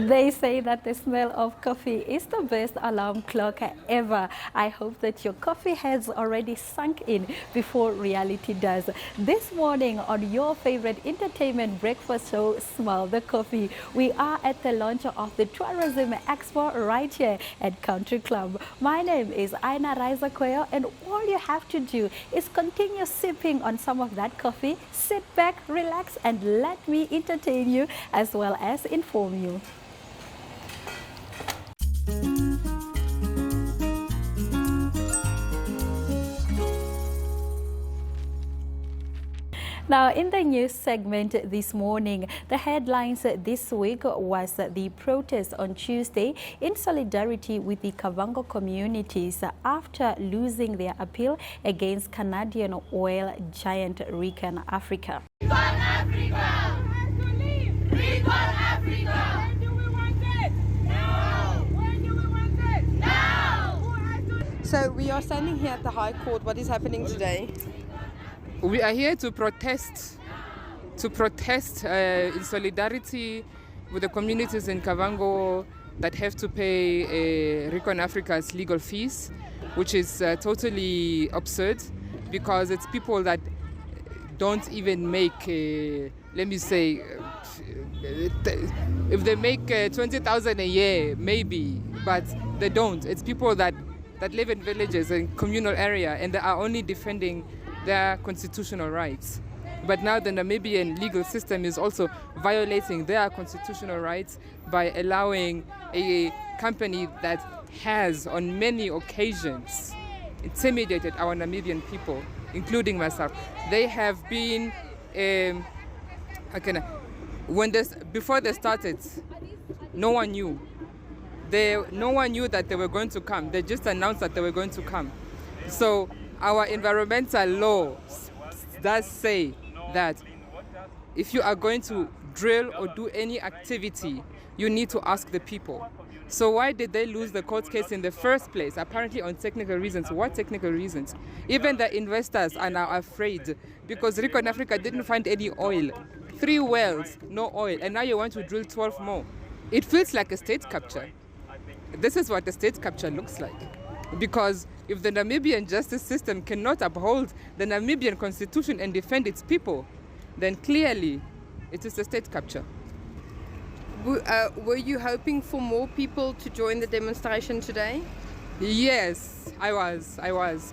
They say that the smell of coffee is the best alarm clock ever. I hope that your coffee has already sunk in before reality does. This morning on your favorite entertainment breakfast show, Smell the Coffee, we are at the launch of the Tourism Expo right here at Country Club. My name is Aina Raisa Koyo, and all you have to do is continue sipping on some of that coffee. Sit back, relax, and let me entertain you as well as inform you. Now, in the news segment this morning, the headlines this week was the protest on Tuesday in solidarity with the Kavango communities after losing their appeal against Canadian oil giant Recon Africa. Recon Africa! Recon Africa! When do we want it? Now! When do we want it? Now! So we are standing here at the High Court. What is happening today? We are here to protest in solidarity with the communities in Kavango that have to pay Recon Africa's legal fees, which is totally absurd because it's people that don't even make, let me say, if they make 20,000 a year, maybe, but they don't. It's people that live in villages and communal area, and they are only defending their constitutional rights. But now the Namibian legal system is also violating their constitutional rights by allowing a company that has on many occasions intimidated our Namibian people, including myself. They have been, before they started, no one knew. No one knew that they were going to come. They just announced that they were going to come. So our environmental law does say that if you are going to drill or do any activity, you need to ask the people. So why did they lose the court case in the first place? Apparently on technical reasons. What technical reasons? Even the investors are now afraid because Recon Africa didn't find any oil. 3 wells, no oil, and now you want to drill 12 more. It feels like a state capture. This is what a state capture looks like. Because if the Namibian justice system cannot uphold the Namibian constitution and defend its people, then clearly it is a state capture. Were you hoping for more people to join the demonstration today? Yes, I was.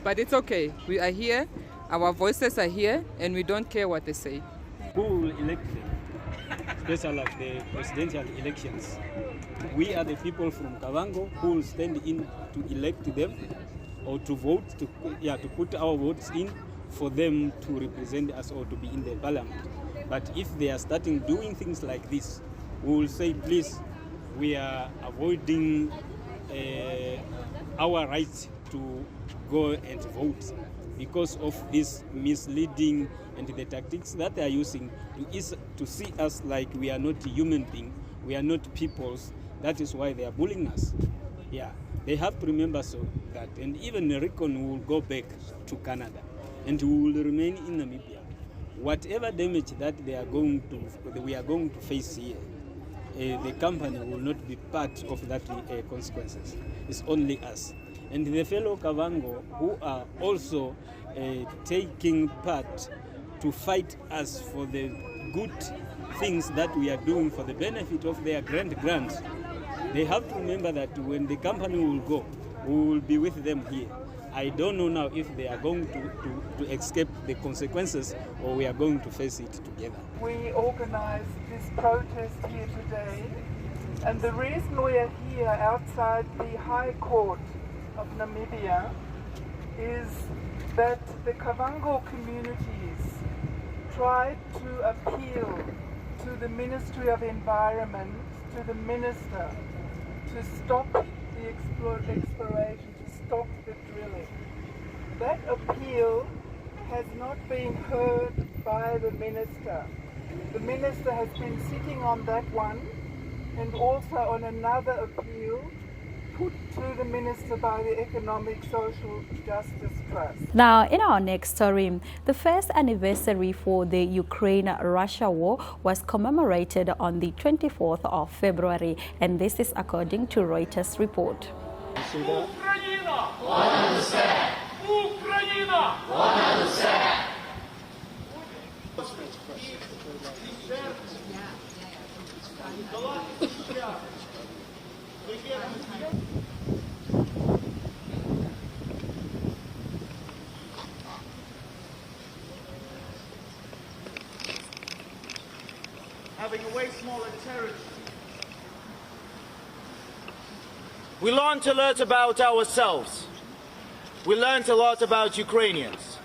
But it's okay. We are here, our voices are here, and we don't care what they say. Who will elect them? Especially like the presidential elections. We are the people from Kavango who will stand in to elect them or to vote, to put our votes in for them to represent us or to be in the parliament. But if they are starting doing things like this, we will say, please, we are avoiding our right to go and vote because of this misleading and the tactics that they are using to see us like we are not human beings, we are not peoples. That is why they are bullying us. Yeah, they have to remember so that, and even Recon will go back to Canada, and we will remain in Namibia. Whatever damage that we are going to face here, the company will not be part of that consequences. It's only us. And the fellow Kavango who are also taking part to fight us for the good things that we are doing for the benefit of their grants. They have to remember that when the company will go, we will be with them here. I don't know now if they are going to escape the consequences or we are going to face it together. We organized this protest here today, and the reason we are here outside the High Court of Namibia is that the Kavango communities tried to appeal to the Ministry of Environment, to the Minister, to stop the exploration, to stop the drilling. That appeal has not been heard by the Minister. The Minister has been sitting on that one and also on another appeal put to the Minister by the Economic Social Justice Trust. Now, in our next story, the first anniversary for the Ukraine-Russia war was commemorated on the 24th of February, and this is according to Reuters report. Україна! Понад усе! Україна! Понад усе! Having a way smaller territory. We learned a lot about ourselves. We learned a lot about Ukrainians.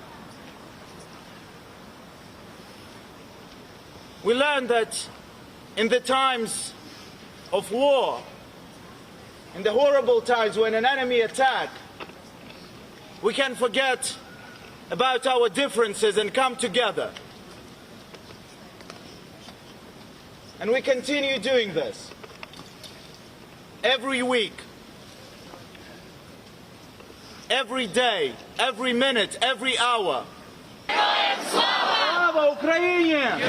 We learned that in the times of war, in the horrible times when an enemy attacks, we can forget about our differences and come together. And we continue doing this every week, every day, every minute, every hour. Slava Ukraine!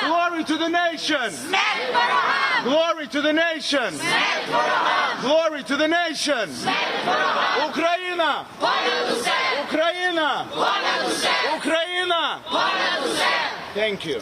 Glory to the nation! Glory to the nation! Glory to the nation! Ukraine! Ukraine! Ukraine! Thank you.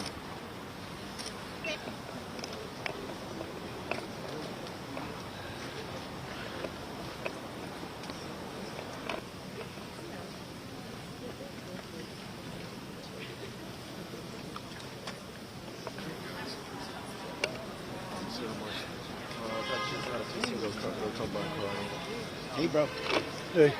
Hey, bro. Hey.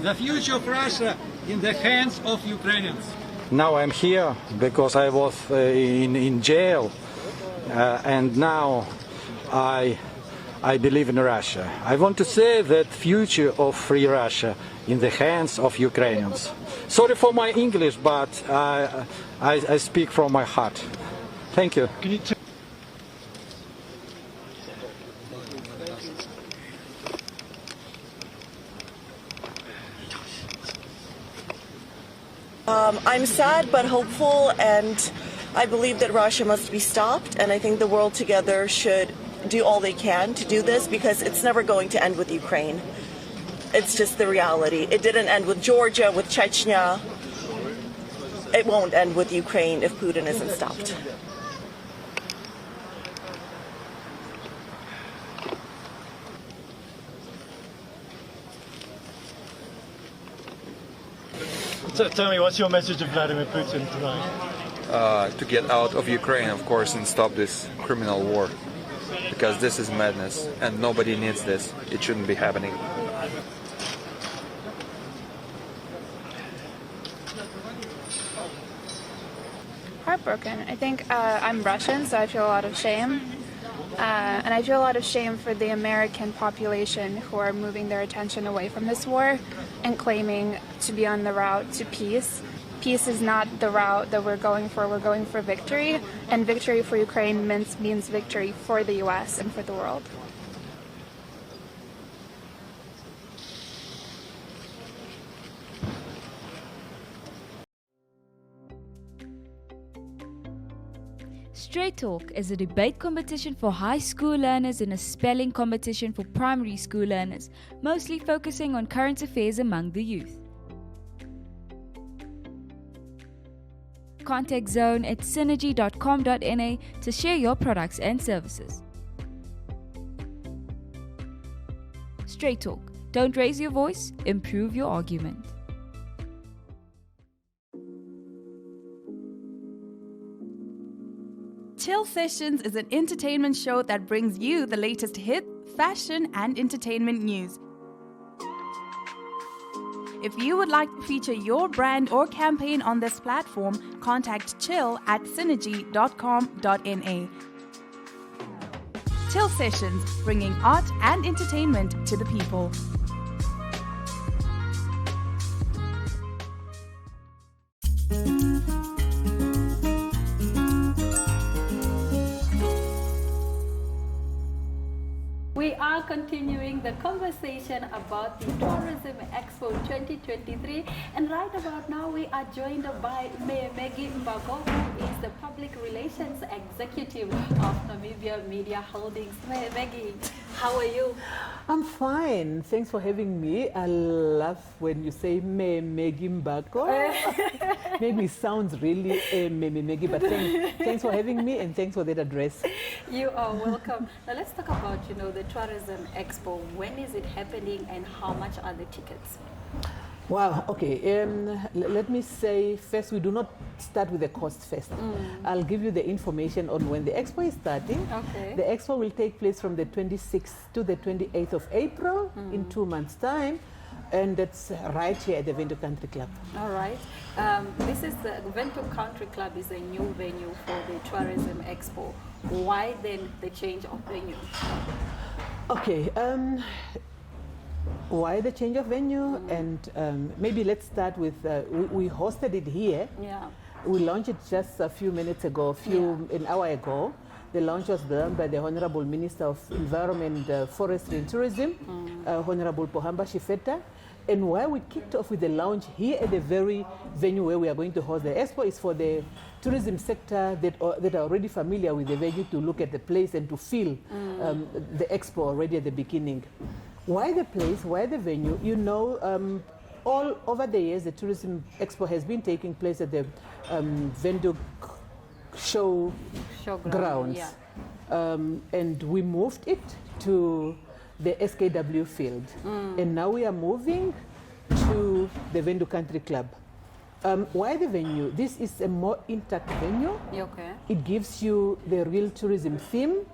The future of Russia in the hands of Ukrainians. Now I'm here because I was in jail, and now I believe in Russia. I want to say that future of free Russia in the hands of Ukrainians. Sorry for my English, but I speak from my heart. Thank you. I'm sad but hopeful, and I believe that Russia must be stopped, and I think the world together should do all they can to do this, because it's never going to end with Ukraine. It's just the reality. It didn't end with Georgia, with Chechnya. It won't end with Ukraine if Putin isn't stopped. Tell me, what's your message to Vladimir Putin tonight? To get out of Ukraine, of course, and stop this criminal war. Because this is madness, and nobody needs this. It shouldn't be happening. Heartbroken. I think I'm Russian, so I feel a lot of shame. And I feel a lot of shame for the American population who are moving their attention away from this war and claiming to be on the route to peace. Peace is not the route that we're going for. We're going for victory, and victory for Ukraine means victory for the US and for the world. Straight Talk is a debate competition for high school learners and a spelling competition for primary school learners, mostly focusing on current affairs among the youth. Contact Zone at synergy.com.na to share your products and services. Straight Talk. Don't raise your voice, improve your argument. Chill Sessions is an entertainment show that brings you the latest hit, fashion, and entertainment news. If you would like to feature your brand or campaign on this platform, contact chill@synergy.com.na. Chill Sessions, bringing art and entertainment to the people. We are continuing the conversation about the Tourism Expo 2023, and right about now we are joined by Maggie Mbago, who is the Public Relations Executive of Namibia Media Holdings. Maggie, how are you? I'm fine. Thanks for having me. I love when you say Maggie Mbago. Maybe it sounds really Maggie, but thanks for having me and thanks for that address. You are welcome. Now let's talk about, the Tourism Expo. When is it happening and how much are the tickets? Wow, okay. Let me say first, we do not start with the cost first. I'll give you the information on when the expo is starting. Okay. The expo will take place from the 26th to the 28th of April in 2 months' time. And that's right here at the Vento Country Club. All right. This is the Vento Country Club is a new venue for the Tourism Expo. Why then the change of venue? Okay. Why the change of venue? And maybe let's start with, we hosted it here. Yeah. We launched it just a few minutes ago, an hour ago. The launch was done by the Honorable Minister of Environment, Forestry and Tourism, Honorable Pohamba Shifeta. And why we kicked off with the launch here at the very venue where we are going to host the expo is for the tourism sector that are already familiar with the venue to look at the place and to feel the expo already at the beginning. Why the place? Why the venue? All over the years, the Tourism Expo has been taking place at the Vendo Showgrounds. Yeah. And we moved it to the SKW field. And now we are moving to the Vendo Country Club. Why the venue? This is a more intact venue. Okay. It gives you the real tourism theme,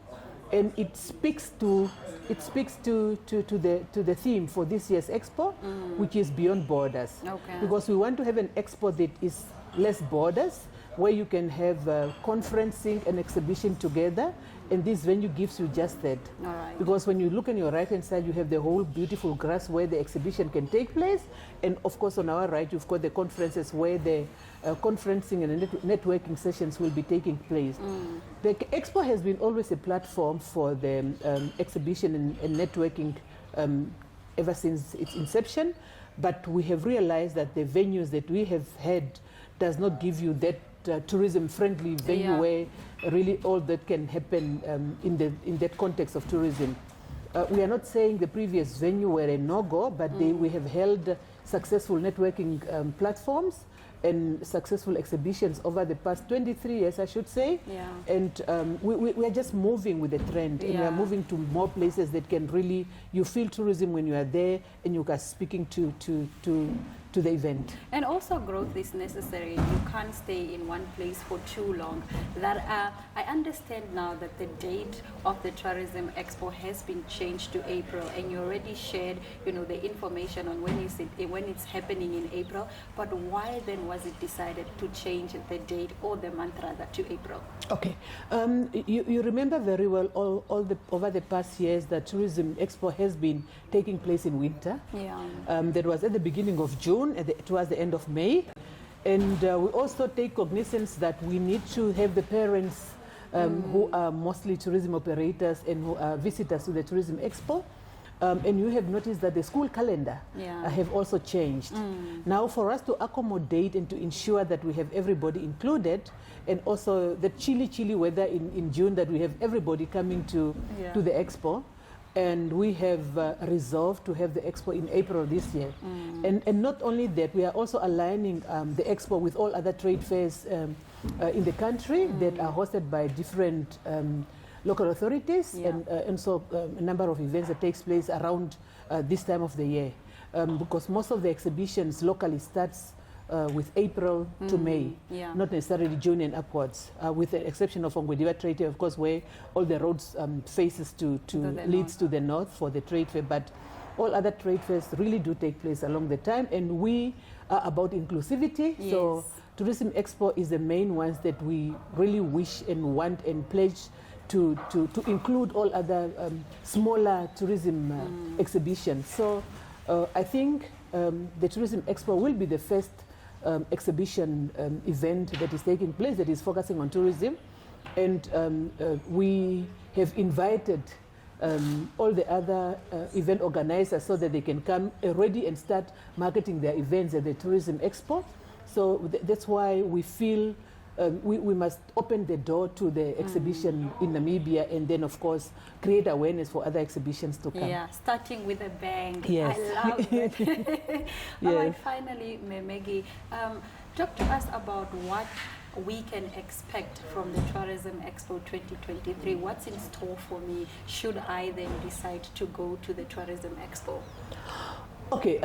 and it speaks to the theme for this year's expo, which is beyond borders. Okay. Because we want to have an expo that is less borders, where you can have conferencing and exhibition together, and this venue gives you just that. All right. Because when you look on your right-hand side, you have the whole beautiful grass where the exhibition can take place, and of course on our right, you've got the conferences where the conferencing and networking sessions will be taking place. The expo has been always a platform for the exhibition and networking ever since its inception, but we have realized that the venues that we have had does not give you that tourism-friendly venue where really all that can happen in that context of tourism. We are not saying the previous venue were a no-go, but we have held successful networking platforms and successful exhibitions over the past 23 years, I should say. Yeah. And we are just moving with the trend, and we are moving to more places that can really, you feel tourism when you are there and you are speaking to the event. And also growth is necessary. You can't stay in one place for too long. That I understand now that the date of the Tourism Expo has been changed to April, and you already shared, the information on when it's happening in April. But why then was it decided to change the date or the month rather to April? Okay, you remember very well over the past years that Tourism Expo has been taking place in winter. Yeah. That was at the beginning of June, towards the end of May. And we also take cognizance that we need to have the parents who are mostly tourism operators and who are visitors to the Tourism Expo. And you have noticed that the school calendar have also changed. Now, for us to accommodate and to ensure that we have everybody included, and also the chilly weather in June, that we have everybody coming to the expo, and we have resolved to have the expo in April this year. And not only that, we are also aligning the expo with all other trade fairs in the country that are hosted by different local authorities, and so a number of events that takes place around this time of the year, because most of the exhibitions locally starts with April to May, not necessarily June and upwards, with the exception of Ongwediwa Trade Fair, of course, where all the roads faces leads to the north for the trade fair. But all other trade fairs really do take place along the time, and we are about inclusivity. Yes. So Tourism Expo is the main ones that we really wish and want and pledge to include all other smaller tourism exhibitions. So I think the Tourism Expo will be the first exhibition event that is taking place that is focusing on tourism, and we have invited all the other event organizers so that they can come ready and start marketing their events at the Tourism Expo. So that's why we feel we must open the door to the exhibition in Namibia, and then of course create awareness for other exhibitions to come. Yeah, starting with a bang. Yes. I love that. All Yes. right, finally, Maggie, talk to us about what we can expect from the Tourism Expo 2023. What's in store for me should I then decide to go to the Tourism Expo? Okay,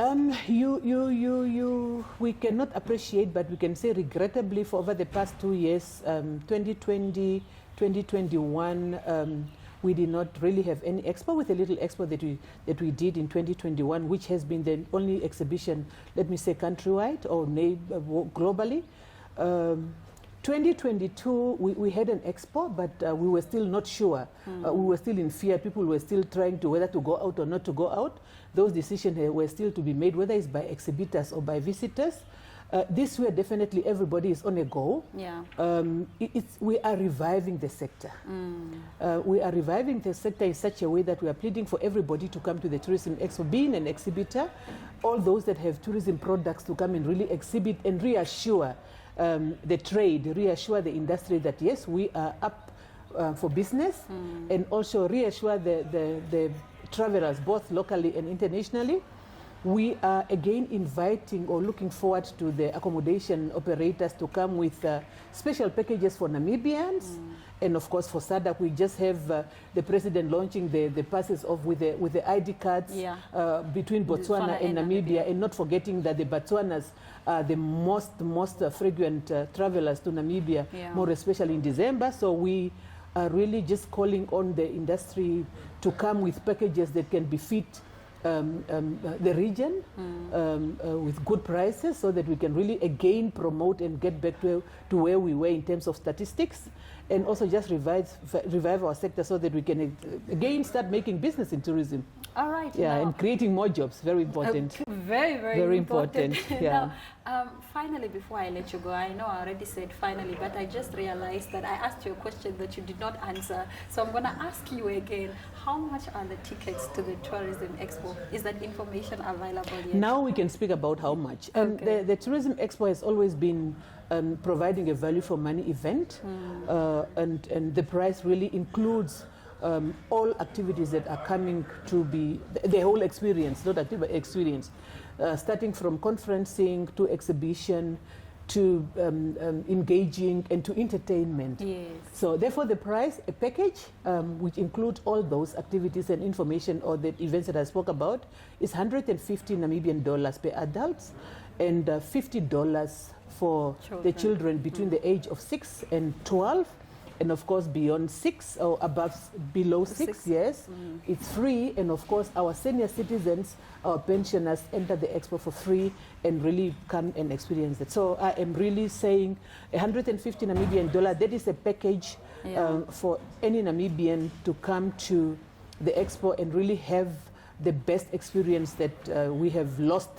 we cannot appreciate, but we can say regrettably for over the past 2 years, 2020, 2021, we did not really have any expo, with a little expo that we did in 2021, which has been the only exhibition, let me say, countrywide or globally. 2022, we had an expo, but we were still not sure. We were still in fear. People were still trying to whether to go out or not to go out. Those decisions were still to be made, whether it's by exhibitors or by visitors. This year, definitely everybody is on a go. Yeah. We are reviving the sector. We are reviving the sector in such a way that we are pleading for everybody to come to the Tourism Expo, being an exhibitor, all those that have tourism products to come and really exhibit and reassure the trade, reassure the industry that yes, we are up for business, and also reassure the travelers, both locally and internationally. We are again inviting or looking forward to the accommodation operators to come with special packages for Namibians. And of course for SADC, we just have the president launching the passes off with the ID cards between Botswana and Namibia, and not forgetting that the Botswanas are the most frequent travelers to Namibia, more especially in December. So we are really just calling on the industry to come with packages that can befit the region with good prices, so that we can really again promote and get back to where we were in terms of statistics, and also just revive our sector so that we can again start making business in tourism. All right. Yeah, and creating more jobs. Very important. Very important. Yeah. Now, finally, before I let you go, I know I already said finally, but I just realized that I asked you a question that you did not answer. So I'm going to ask you again, how much are the tickets to the Tourism Expo? Is that information available yet? Now we can speak about how much. Okay. The Tourism Expo has always been providing a value for money event, and the price really includes all activities that are coming to be the whole experience, not activity, but experience, starting from conferencing to exhibition to engaging and to entertainment. Yes. So therefore the price, a package which includes all those activities and information or the events that I spoke about, is 150 Namibian dollars per adults, and $50 for the children between the age of 6 and 12. And of course, beyond 6 or below 6 years, it's free. And of course, our senior citizens, our pensioners enter the expo for free and really come and experience it. So I am really saying 150 Namibian dollar, that is a package for any Namibian to come to the expo and really have the best experience that we have lost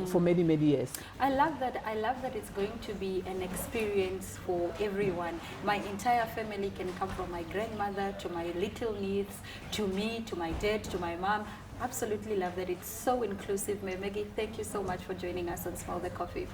for many years. I love that. I love that it's going to be an experience for everyone. My entire family can come, from my grandmother to my little niece, to me, to my dad, to my mom. Absolutely love that. It's so inclusive. Maggie, thank you so much for joining us on Smell the Coffee.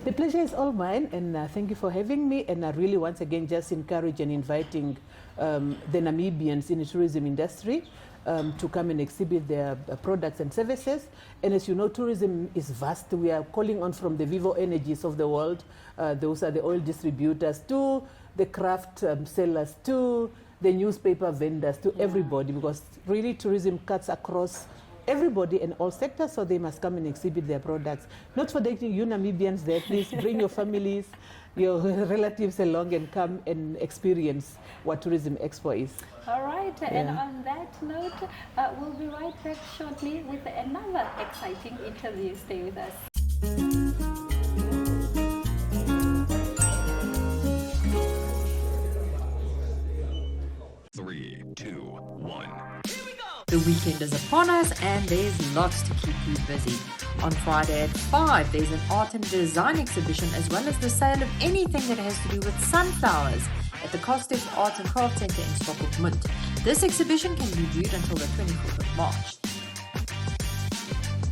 The pleasure is all mine, and thank you for having me. And I really once again just encourage and inviting the Namibians in the tourism industry to come and exhibit their products and services. And as you know, tourism is vast. We are calling on from the Vivo Energies of the world. Those are the oil distributors, to the craft sellers, to the newspaper vendors, to everybody, because really tourism cuts across everybody in all sectors, so they must come and exhibit their products. Not forgetting you Namibians there, please bring your families, your relatives along and come and experience what Tourism Expo is. All right, and on that note, we'll be right back shortly with another exciting interview. Stay with us. 3, 2, 1. The weekend is upon us and there's lots to keep you busy. On Friday at 5, there's an art and design exhibition as well as the sale of anything that has to do with sunflowers at the Kostev Arts and Craft Centre in Swakopmund. This exhibition can be viewed until the 24th of March.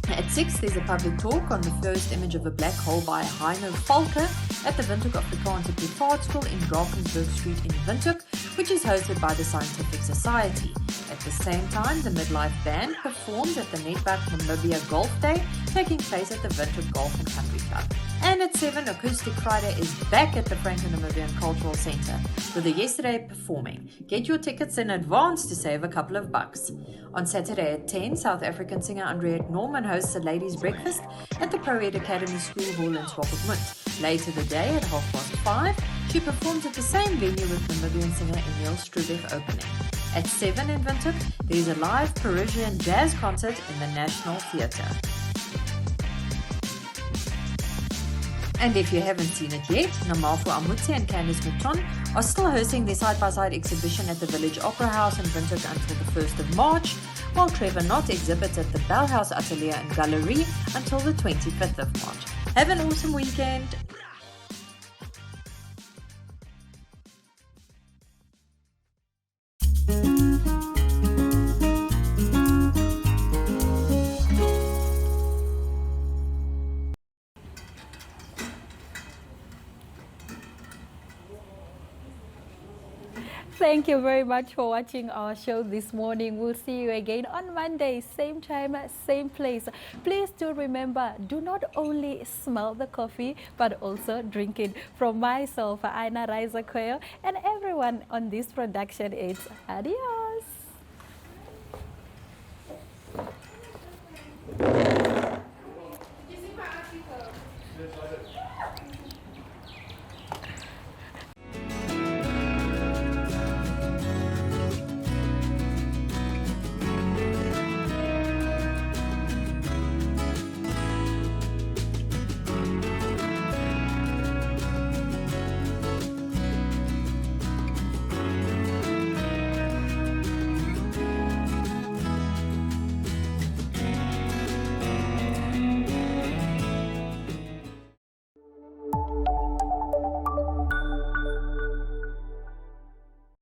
At 6, there's a public talk on the first image of a black hole by Heino Falke at the Windhoek Afrikaanse Privaat School in Drakensberg Street in Windhoek, which is hosted by the Scientific Society. At the same time, the Midlife Band performed at the Netwerk Namibia Golf Day, taking place at the Windhoek Golf and Country Club. And at 7, Acoustic Friday is back at the Franco-Namibian Cultural Centre, with the Yesterday performing. Get your tickets in advance to save a couple of bucks. On Saturday at 10, South African singer Andriette Norman hosts a ladies' breakfast at the Pro-Ed Academy School Hall in Swakopmund. Later the day at 5:30, she performs at the same venue with Namibian singer Emil Strubev opening. At 7 in Windhoek, there is a live Parisian jazz concert in the National Theatre. And if you haven't seen it yet, Namalfo Amutse and Candice Mouton are still hosting their side-by-side exhibition at the Village Opera House in Windhoek until the 1st of March, while Trevor Knott exhibits at the Bell House Atelier and Gallery until the 25th of March. Have an awesome weekend! Thank you very much for watching our show this morning. We'll see you again on Monday, same time, same place. Please do remember, do not only smell the coffee, but also drink it. From myself, Aina Raisa Koyo, and everyone on this production, it's adios.